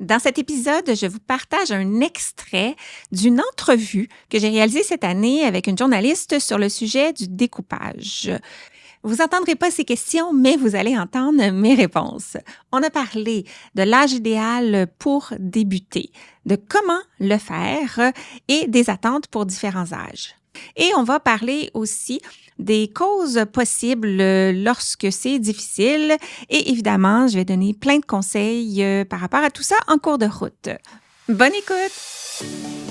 Dans cet épisode, je vous partage un extrait d'une entrevue que j'ai réalisée cette année avec une journaliste sur le sujet du découpage. Vous n'entendrez pas ces questions, mais vous allez entendre mes réponses. On a parlé de l'âge idéal pour débuter, de comment le faire et des attentes pour différents âges. Et on va parler aussi des causes possibles lorsque c'est difficile. Et évidemment, je vais donner plein de conseils par rapport à tout ça en cours de route. Bonne écoute!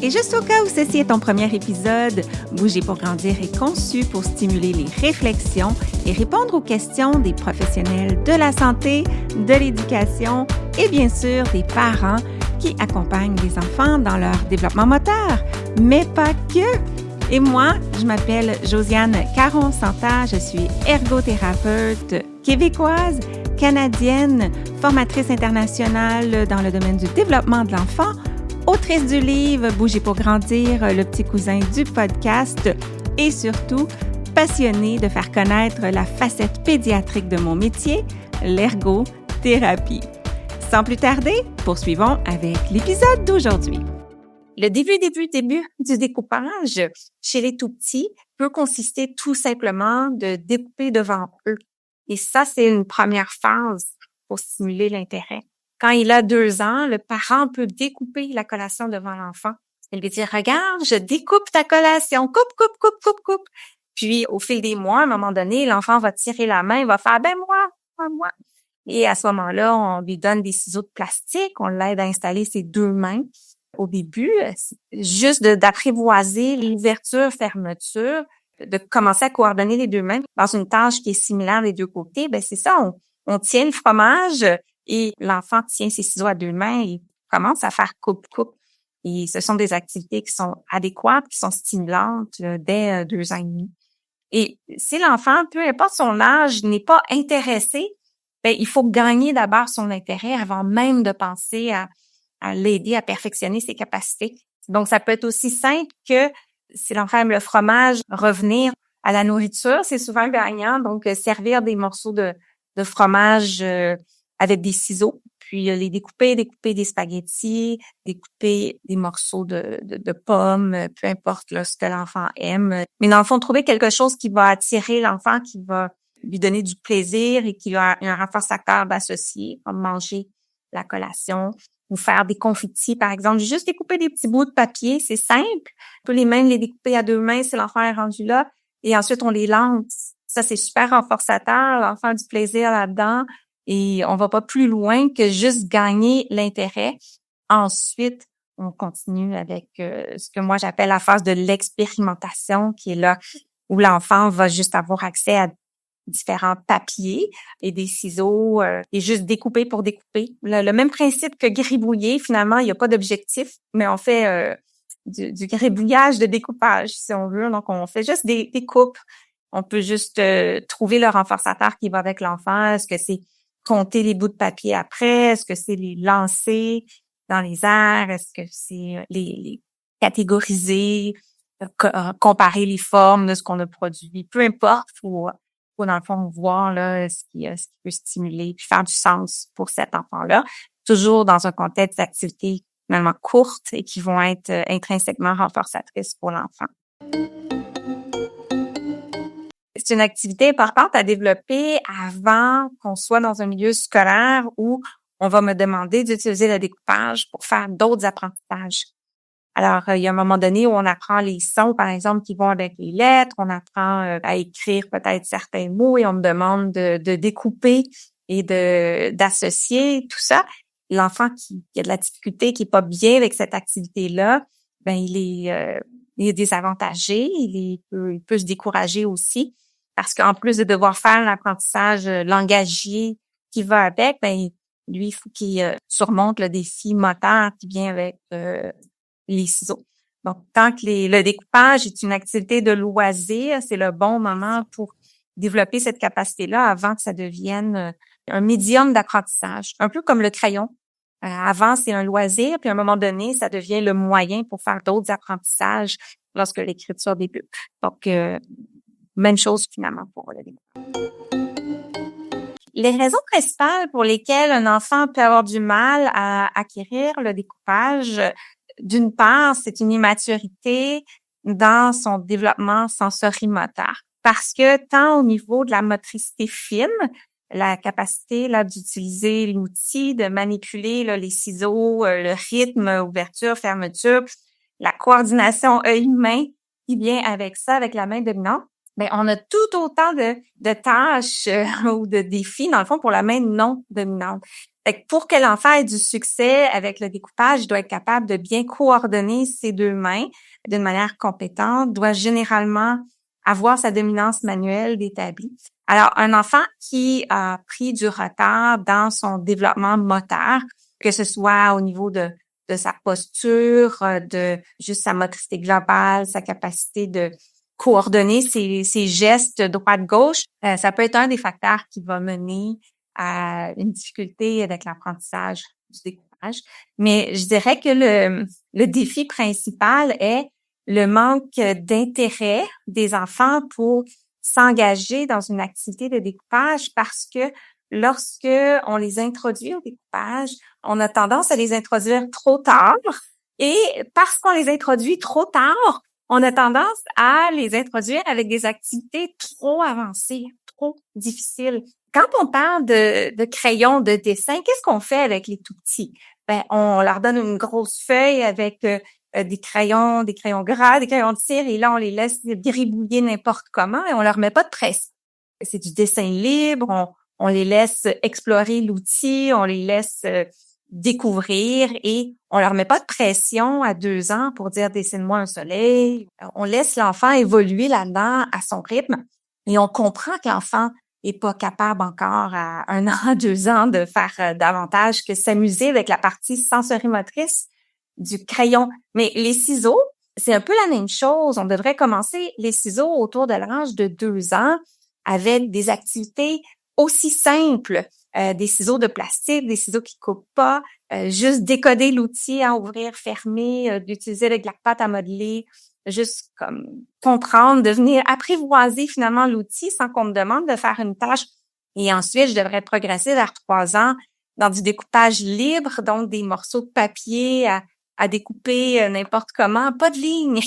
Et juste au cas où ceci est ton premier épisode, Bouger pour grandir est conçu pour stimuler les réflexions et répondre aux questions des professionnels de la santé, de l'éducation et bien sûr des parents qui accompagnent les enfants dans leur développement moteur, mais pas que. Et moi, je m'appelle Josiane Caron-Santa, je suis ergothérapeute québécoise, canadienne, formatrice internationale dans le domaine du développement de l'enfant, autrice du livre Bouger pour grandir, le petit cousin du podcast et surtout passionnée de faire connaître la facette pédiatrique de mon métier, l'ergothérapie. Sans plus tarder, poursuivons avec l'épisode d'aujourd'hui. Le début du découpage chez les tout-petits peut consister tout simplement de découper devant eux. Et ça, c'est une première phase pour stimuler l'intérêt. Quand il a 2 ans, le parent peut découper la collation devant l'enfant. Il lui dit « Regarde, je découpe ta collation, coupe. » Puis, au fil des mois, à un moment donné, l'enfant va tirer la main, il va faire « Ben moi. » Et à ce moment-là, on lui donne des ciseaux de plastique, on l'aide à installer ses 2 mains. Au début, juste d'apprivoiser l'ouverture-fermeture, de commencer à coordonner les 2 mains dans une tâche qui est similaire des 2 côtés, ben c'est ça, on tient le fromage et l'enfant tient ses ciseaux à 2 mains et commence à faire coupe. Et ce sont des activités qui sont adéquates, qui sont stimulantes dès 2 ans et demi. Et si l'enfant, peu importe son âge, n'est pas intéressé, ben il faut gagner d'abord son intérêt avant même de penser à l'aider à perfectionner ses capacités. Donc, ça peut être aussi simple que si l'enfant aime le fromage, revenir à la nourriture, c'est souvent gagnant. Donc, servir des morceaux de fromage avec des ciseaux, puis les découper des spaghettis, découper des morceaux de pommes, peu importe là, ce que l'enfant aime. Mais dans le fond, trouver quelque chose qui va attirer l'enfant, qui va lui donner du plaisir et qui a un renforçateur d'associer, comme manger la collation, ou faire des confitis, par exemple. Juste découper des petits bouts de papier, c'est simple. On peut les découper à 2 mains si l'enfant est rendu là. Et ensuite, on les lance. Ça, c'est super renforçateur. L'enfant a du plaisir là-dedans. Et on va pas plus loin que juste gagner l'intérêt. Ensuite, on continue avec ce que moi j'appelle la phase de l'expérimentation, qui est là où l'enfant va juste avoir accès à différents papiers et des ciseaux et juste découper pour découper. Le même principe que gribouiller, finalement, il n'y a pas d'objectif, mais on fait du gribouillage de découpage, si on veut. Donc, on fait juste des coupes. On peut juste trouver le renforçateur qui va avec l'enfant. Est-ce que c'est compter les bouts de papier après? Est-ce que c'est les lancer dans les airs? Est-ce que c'est les catégoriser, comparer les formes de ce qu'on a produit? Peu importe, faut dans le fond voir là ce qui peut stimuler puis faire du sens pour cet enfant-là, toujours dans un contexte d'activités finalement courtes et qui vont être intrinsèquement renforçatrices pour l'enfant. C'est une activité importante à développer avant qu'on soit dans un milieu scolaire où on va me demander d'utiliser le découpage pour faire d'autres apprentissages. Alors, il y a un moment donné où on apprend les sons, par exemple, qui vont avec les lettres, on apprend à écrire peut-être certains mots et on me demande de découper et d'associer tout ça. L'enfant qui a de la difficulté, qui est pas bien avec cette activité-là, ben il est désavantagé, il peut se décourager aussi parce qu'en plus de devoir faire l'apprentissage langagier qui va avec, ben lui, il faut qu'il surmonte le défi moteur qui vient avec les ciseaux. Donc, tant que le découpage est une activité de loisir, c'est le bon moment pour développer cette capacité-là avant que ça devienne un médium d'apprentissage. Un peu comme le crayon. Avant, c'est un loisir, puis à un moment donné, ça devient le moyen pour faire d'autres apprentissages lorsque l'écriture débute. Donc, même chose finalement pour le découpage. Les raisons principales pour lesquelles un enfant peut avoir du mal à acquérir le découpage, d'une part, c'est une immaturité dans son développement sensorimoteur. Parce que tant au niveau de la motricité fine, la capacité là d'utiliser l'outil, de manipuler là, les ciseaux, le rythme, ouverture, fermeture, la coordination œil-main qui vient avec ça, avec la main dominante, ben on a tout autant de tâches ou de défis, dans le fond, pour la main non dominante. Fait que pour que l'enfant ait du succès avec le découpage, il doit être capable de bien coordonner ses deux mains d'une manière compétente, doit généralement avoir sa dominance manuelle d'établi. Alors, un enfant qui a pris du retard dans son développement moteur, que ce soit au niveau de sa posture, de juste sa motricité globale, sa capacité de coordonner ses gestes droite-gauche, ça peut être un des facteurs qui va mener à une difficulté avec l'apprentissage du découpage. Mais je dirais que le défi principal est le manque d'intérêt des enfants pour s'engager dans une activité de découpage parce que lorsque on les introduit au découpage, on a tendance à les introduire trop tard. Et parce qu'on les introduit trop tard, on a tendance à les introduire avec des activités trop avancées, trop difficiles. Quand on parle de crayons de dessin, qu'est-ce qu'on fait avec les tout petits? Ben, on leur donne une grosse feuille avec des crayons gras, des crayons de cire, et là, on les laisse gribouiller n'importe comment et on leur met pas de pression. C'est du dessin libre, on les laisse explorer l'outil, on les laisse découvrir et on leur met pas de pression à 2 ans pour dire dessine-moi un soleil. On laisse l'enfant évoluer là-dedans à son rythme et on comprend que l'enfant est pas capable encore à 1 an, 2 ans de faire davantage que s'amuser avec la partie sensorimotrice du crayon. Mais les ciseaux, c'est un peu la même chose. On devrait commencer les ciseaux autour de l'âge de 2 ans avec des activités aussi simples, des ciseaux de plastique, des ciseaux qui coupent pas, juste décoder l'outil, ouvrir, fermer, d'utiliser le glac-pâte à modeler, juste comme comprendre, devenir apprivoiser finalement l'outil sans qu'on me demande de faire une tâche. Et ensuite, je devrais progresser vers 3 ans dans du découpage libre, donc des morceaux de papier à découper n'importe comment, pas de ligne,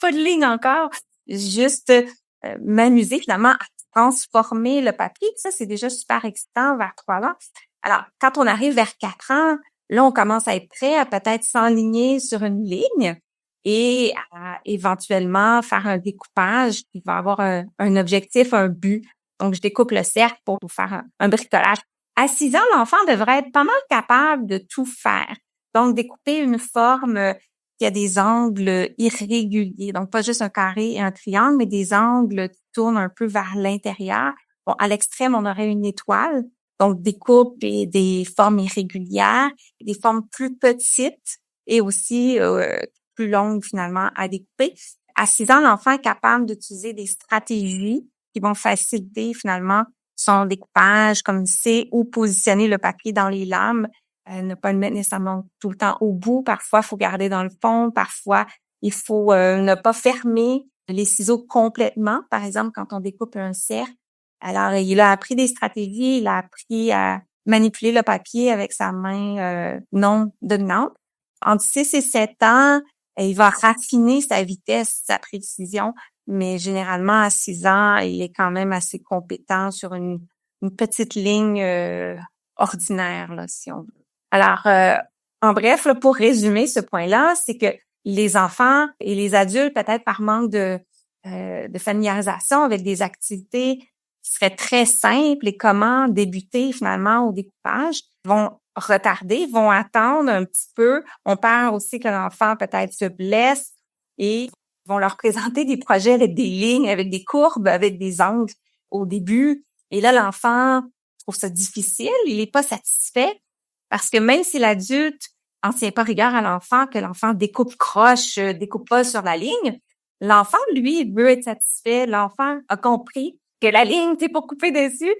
pas de ligne encore, juste m'amuser finalement à transformer le papier. Ça, c'est déjà super excitant vers 3 ans. Alors, quand on arrive vers 4 ans, là, on commence à être prêt à peut-être s'enligner sur une ligne et à éventuellement faire un découpage qui va avoir un objectif, un but. Donc, je découpe le cercle pour faire un bricolage. À 6 ans, l'enfant devrait être pas mal capable de tout faire. Donc, découper une forme qui a des angles irréguliers. Donc, pas juste un carré et un triangle, mais des angles qui tournent un peu vers l'intérieur. Bon, à l'extrême, on aurait une étoile. Donc, découpe et des formes irrégulières, des formes plus petites et aussi plus longues finalement à découper. À 6 ans, l'enfant est capable d'utiliser des stratégies qui vont faciliter finalement son découpage, comme il sait où positionner le papier dans les lames, ne pas le mettre nécessairement tout le temps au bout. Parfois, il faut garder dans le fond. Parfois, il faut ne pas fermer les ciseaux complètement. Par exemple, quand on découpe un cercle, alors il a appris des stratégies, il a appris à manipuler le papier avec sa main non dominante. Entre 6 et 7 ans, il va raffiner sa vitesse, sa précision, mais généralement, à 6 ans, il est quand même assez compétent sur une petite ligne ordinaire, là, si on veut. Alors, en bref, là, pour résumer ce point-là, c'est que les enfants et les adultes, peut-être par manque de familiarisation avec des activités qui seraient très simples et comment débuter finalement au découpage, vont retarder, vont attendre un petit peu. On peur aussi que l'enfant peut-être se blesse et vont leur présenter des projets avec des lignes, avec des courbes, avec des angles au début. Et là, l'enfant trouve ça difficile, il n'est pas satisfait parce que même si l'adulte en tient pas rigueur à l'enfant, que l'enfant découpe croche, découpe pas sur la ligne, l'enfant, lui, il veut être satisfait. L'enfant a compris que la ligne, c'est pour couper dessus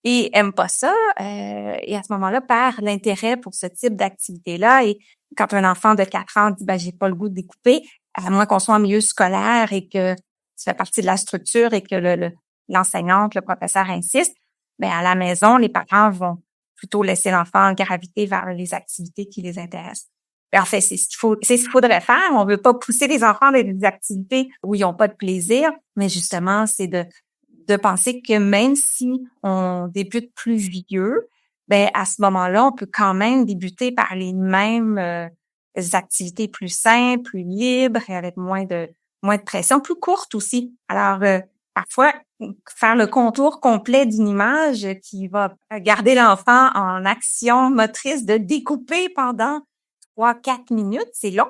et aime pas ça. Et à ce moment-là, perd l'intérêt pour ce type d'activité-là. Et quand un enfant de 4 ans dit, j'ai pas le goût de découper, à moins qu'on soit en milieu scolaire et que ça fait partie de la structure et que l'enseignante, le professeur insiste, ben à la maison, les parents vont plutôt laisser l'enfant graviter vers les activités qui les intéressent. Ben, en fait, c'est ce qu'il faudrait faire. On veut pas pousser les enfants dans des activités où ils ont pas de plaisir, mais justement, c'est de penser que même si on débute plus vieux, ben à ce moment-là, on peut quand même débuter par les mêmes activités plus simples, plus libres et avec moins de pression, plus courtes aussi. Alors parfois faire le contour complet d'une image qui va garder l'enfant en action motrice de découper pendant 3-4 minutes, c'est long.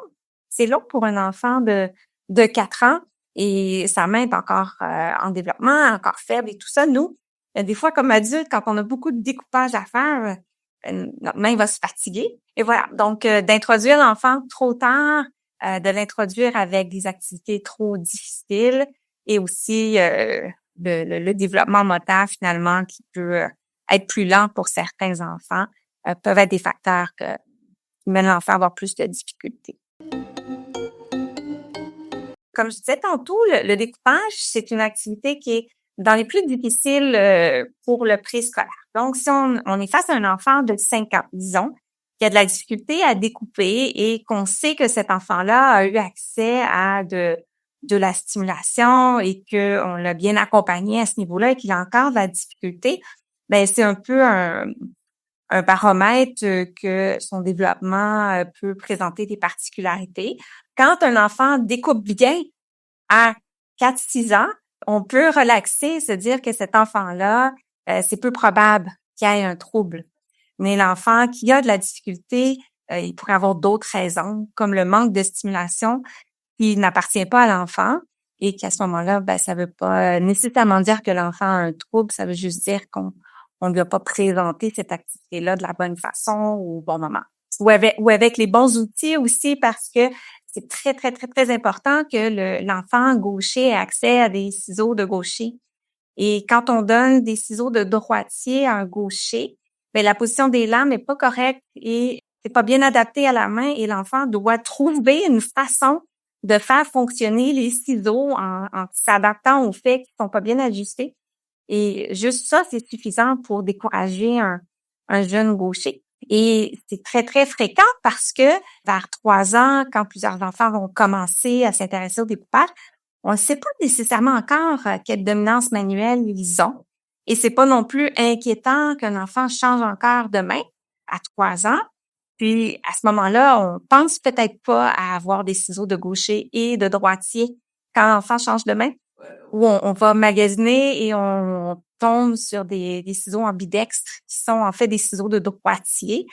C'est long pour un enfant de 4 ans et sa main est encore en développement, encore faible et tout ça. Nous, des fois, comme adultes, quand on a beaucoup de découpage à faire, notre main va se fatiguer. Et voilà. Donc, d'introduire l'enfant trop tard, de l'introduire avec des activités trop difficiles et aussi le développement moteur, finalement, qui peut être plus lent pour certains enfants, peuvent être des facteurs qui mènent l'enfant à avoir plus de difficultés. Comme je disais tantôt, le découpage, c'est une activité qui est dans les plus difficiles pour le préscolaire. Donc, si on est face à un enfant de 5 ans, disons, qui a de la difficulté à découper et qu'on sait que cet enfant-là a eu accès à de la stimulation et qu'on l'a bien accompagné à ce niveau-là et qu'il a encore de la difficulté, ben c'est un peu un baromètre que son développement peut présenter des particularités. Quand un enfant découpe bien à 4-6 ans, on peut relaxer, se dire que cet enfant-là, c'est peu probable qu'il ait un trouble. Mais l'enfant qui a de la difficulté, il pourrait avoir d'autres raisons, comme le manque de stimulation qui n'appartient pas à l'enfant et qu'à ce moment-là, ben ça veut pas nécessairement dire que l'enfant a un trouble, ça veut juste dire qu'on ne lui a pas présenté cette activité-là de la bonne façon ou au bon moment. Ou avec les bons outils aussi, parce que c'est très, très, très, très important que l'enfant gaucher ait accès à des ciseaux de gaucher. Et quand on donne des ciseaux de droitier à un gaucher, ben la position des lames n'est pas correcte et c'est pas bien adapté à la main et l'enfant doit trouver une façon de faire fonctionner les ciseaux en s'adaptant au fait qu'ils sont pas bien ajustés. Et juste ça, c'est suffisant pour décourager un jeune gaucher. Et c'est très, très fréquent parce que vers 3 ans, quand plusieurs enfants vont commencer à s'intéresser au découpage, on ne sait pas nécessairement encore quelle dominance manuelle ils ont. Et c'est pas non plus inquiétant qu'un enfant change encore de main à 3 ans. Puis, à ce moment-là, on pense peut-être pas à avoir des ciseaux de gaucher et de droitier quand l'enfant change de main, où on va magasiner et on tombe sur des ciseaux ambidextres qui sont en fait des ciseaux de droitier.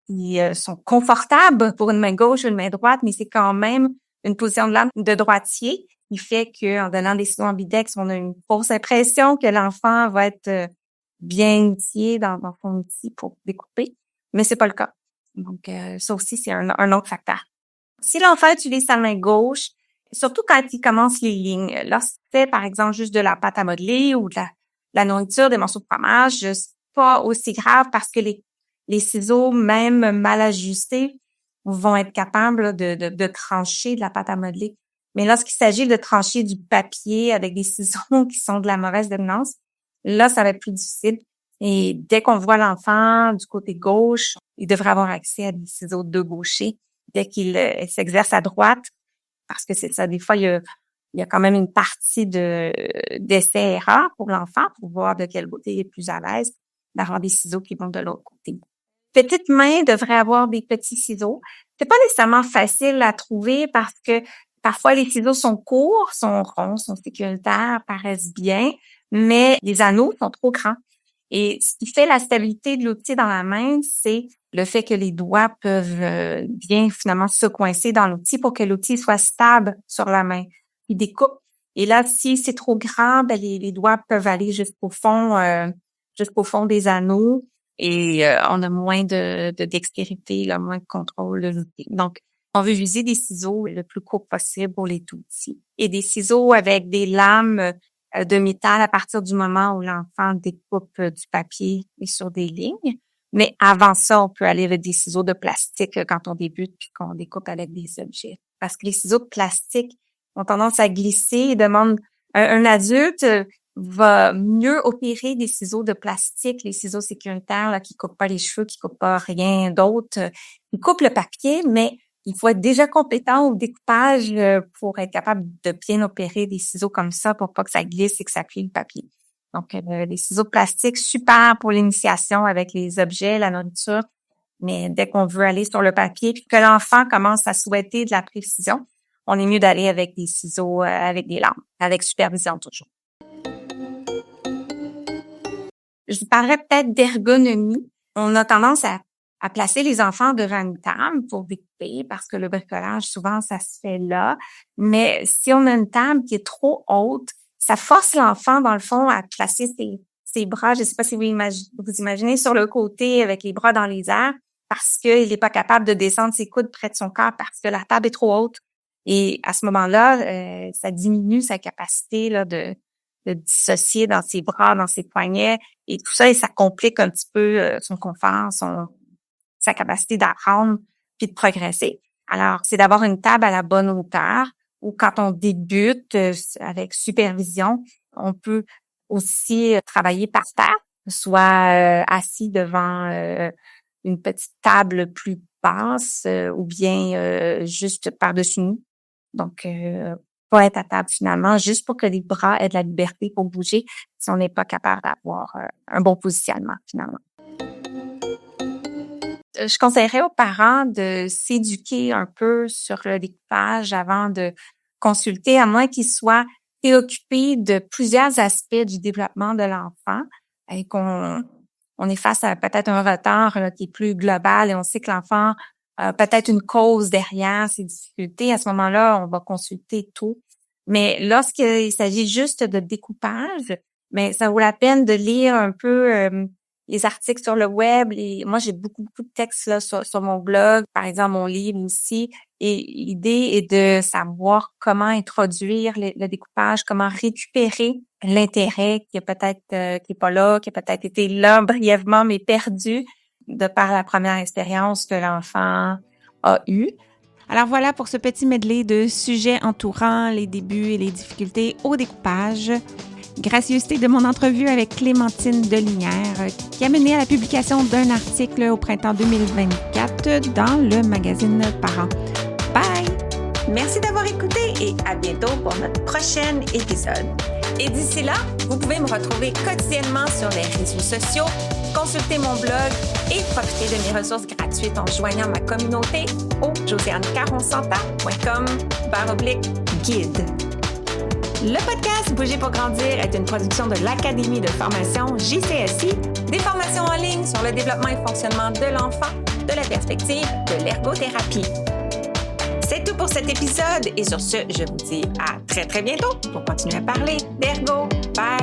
Ils sont confortables pour une main gauche ou une main droite, mais c'est quand même une position de lame de droitier qui fait qu'en donnant des ciseaux ambidextres, on a une fausse impression que l'enfant va être bien outillé dans son outil pour découper, mais c'est pas le cas. Donc, ça aussi, c'est un autre facteur. Si l'enfant utilise sa main gauche, surtout quand il commence les lignes, lorsqu'il fait, par exemple, juste de la pâte à modeler ou de la nourriture, des morceaux de fromage, c'est pas aussi grave parce que les ciseaux, même mal ajustés, vont être capables de trancher de la pâte à modeler. Mais lorsqu'il s'agit de trancher du papier avec des ciseaux qui sont de la mauvaise dominance, là, ça va être plus difficile. Et dès qu'on voit l'enfant du côté gauche, il devrait avoir accès à des ciseaux de gaucher dès qu'il s'exerce à droite, parce que c'est ça, des fois, il y a quand même une partie d'essai-erreur pour l'enfant pour voir de quel côté il est plus à l'aise, d'avoir des ciseaux qui vont de l'autre côté. Petite main devrait avoir des petits ciseaux. C'est pas nécessairement facile à trouver parce que parfois les ciseaux sont courts, sont ronds, sont sécuritaires, paraissent bien, mais les anneaux sont trop grands. Et ce qui fait la stabilité de l'outil dans la main, c'est le fait que les doigts peuvent bien finalement se coincer dans l'outil pour que l'outil soit stable sur la main. Il découpe. Et là, si c'est trop grand, ben les doigts peuvent aller jusqu'au fond des anneaux et on a moins de dextérité, là, moins de contrôle de l'outil. Donc, on veut user des ciseaux le plus court possible pour les tout petits. Et des ciseaux avec des lames de métal à partir du moment où l'enfant découpe du papier et sur des lignes. Mais avant ça, on peut aller avec des ciseaux de plastique quand on débute puis qu'on découpe avec des objets. Parce que les ciseaux de plastique ont tendance à glisser et demandent un adulte va mieux opérer des ciseaux de plastique, les ciseaux sécuritaires là, qui coupent pas les cheveux, qui coupent pas rien d'autre. Ils coupent le papier, mais il faut être déjà compétent au découpage pour être capable de bien opérer des ciseaux comme ça pour pas que ça glisse et que ça plie le papier. Donc, les ciseaux de plastique, super pour l'initiation avec les objets, la nourriture. Mais dès qu'on veut aller sur le papier puis que l'enfant commence à souhaiter de la précision, on est mieux d'aller avec des ciseaux avec des lames, avec supervision toujours. Je vous parlerais peut-être d'ergonomie. On a tendance à placer les enfants devant une table pour découper parce que le bricolage, souvent, ça se fait là. Mais si on a une table qui est trop haute, ça force l'enfant, dans le fond, à placer ses bras. Je ne sais pas si vous imaginez sur le côté avec les bras dans les airs parce qu'il n'est pas capable de descendre ses coudes près de son corps parce que la table est trop haute. Et à ce moment-là, ça diminue sa capacité là, de dissocier dans ses bras, dans ses poignets et tout ça, et ça complique un petit peu son confort, sa capacité d'apprendre puis de progresser. Alors, c'est d'avoir une table à la bonne hauteur ou quand on débute avec supervision, on peut aussi travailler par terre, soit assis devant une petite table plus basse ou bien juste par-dessus nous. Donc, pas être à table finalement, juste pour que les bras aient de la liberté pour bouger si on n'est pas capable d'avoir un bon positionnement finalement. Je conseillerais aux parents de s'éduquer un peu sur le découpage avant de consulter, à moins qu'ils soient préoccupés de plusieurs aspects du développement de l'enfant et qu'on est face à peut-être un retard là, qui est plus global et on sait que l'enfant peut-être une cause derrière ces difficultés. À ce moment-là, on va consulter tout. Mais lorsqu'il s'agit juste de découpage, mais ça vaut la peine de lire un peu les articles sur le web. Moi, j'ai beaucoup de textes là sur mon blog, par exemple mon livre aussi. Et l'idée est de savoir comment introduire le découpage, comment récupérer l'intérêt qui est pas là, qui a peut-être été là brièvement mais perdu de par la première expérience que l'enfant a eue. Alors voilà pour ce petit medley de sujets entourant les débuts et les difficultés au découpage. Gracieuseté de mon entrevue avec Clémentine Delinière qui a mené à la publication d'un article au printemps 2024 dans le magazine Parents. Bye! Merci d'avoir écouté et à bientôt pour notre prochain épisode. Et d'ici là, vous pouvez me retrouver quotidiennement sur les réseaux sociaux, consulter mon blog et profiter de mes ressources gratuites en joignant ma communauté au josiannecaronsanta.com/guide. Le podcast Bouger pour grandir est une production de l'Académie de formation JCSI, des formations en ligne sur le développement et fonctionnement de l'enfant, de la perspective de l'ergothérapie. C'est tout pour cet épisode et sur ce, je vous dis à très très bientôt pour continuer à parler d'ergo. Bye!